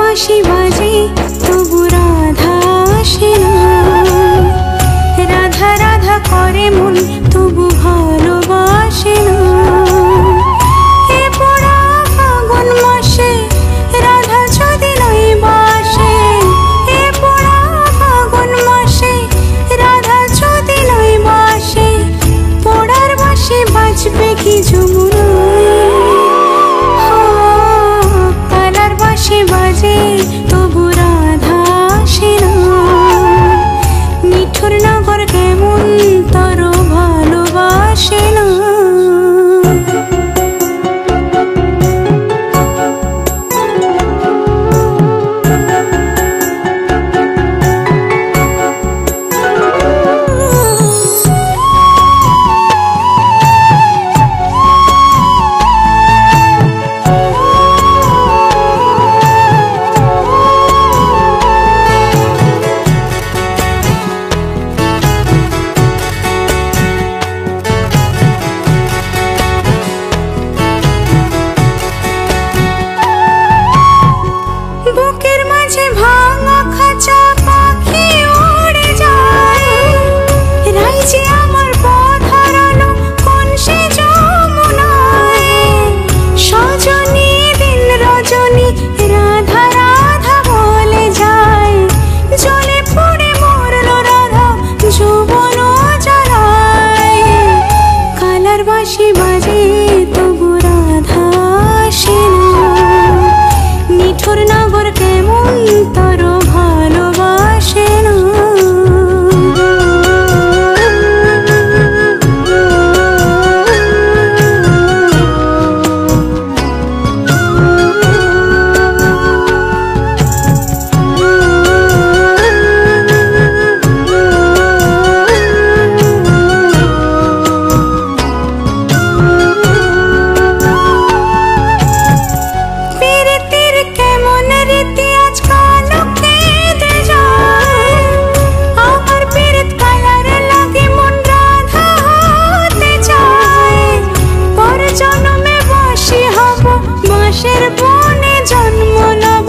বাঁশি বাজে তবু রাধা আসে না, রাধা রাধা করে মন তবু ভালোবাসে না। এ পোড়া ফাগুন মাসে রাধা যদি নাই বাসে, এ পোড়া ফাগুন মাসে রাধা যদি নাই বাসে, পোড়ার বাঁশি বাজবে কি যমুনায়? কালার বাঁশি বাজে তবু রাধা আসে না, মিঠুর নগর কেমন তোর ভালোবাসে না। বুকের মাঝে ভাঙা খাঁচা পাখি উড়ে যায়, রাইজে আমার পথ হারালো কোন সে যমুনায়। সজনী দিন রজনী রাধা রাধা বলে যায়, জলে পড়ে মরলো রাধা যৌবন জ্বালায়। কালার বাঁশি বাজে তবু রাধা আসে না, মিঠুর নগর কেমন তোর ভালোবাসে না। পীড়িতের কেমন রীতি আজকাল কেঁদে যায়, আমার পীড়িত কালার লাগে মন রাধা হতে চায়। পর জন্মে বাঁশি হব বাঁশের বনে জন্ম নেব,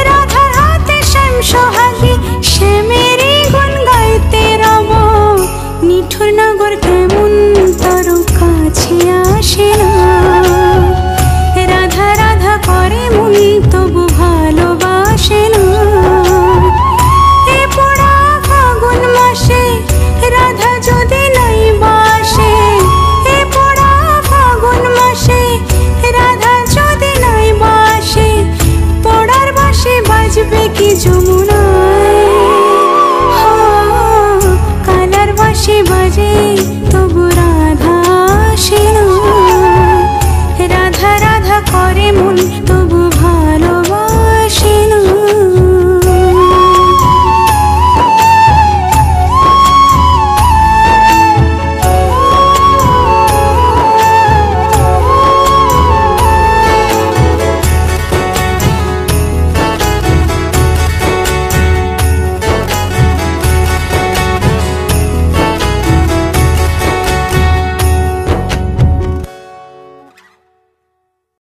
রাধার হাতে শ্যাম সোহাগী শ্যামেরই গুণ গাইতে রব। মিঠুর নগর কেমন তোর কাছে আসে না, রাধা রাধা করে মন তবু ভালোবাসে না। এ পোড়া ফাগুন মাসে রাধা যদি নাই বাসে, এ পোড়া ফাগুন মাসে রাধা যদি নাই বাসে, পোড়ার বাঁশি বাজবে কি যমুনায়? কালার বাঁশি বাজে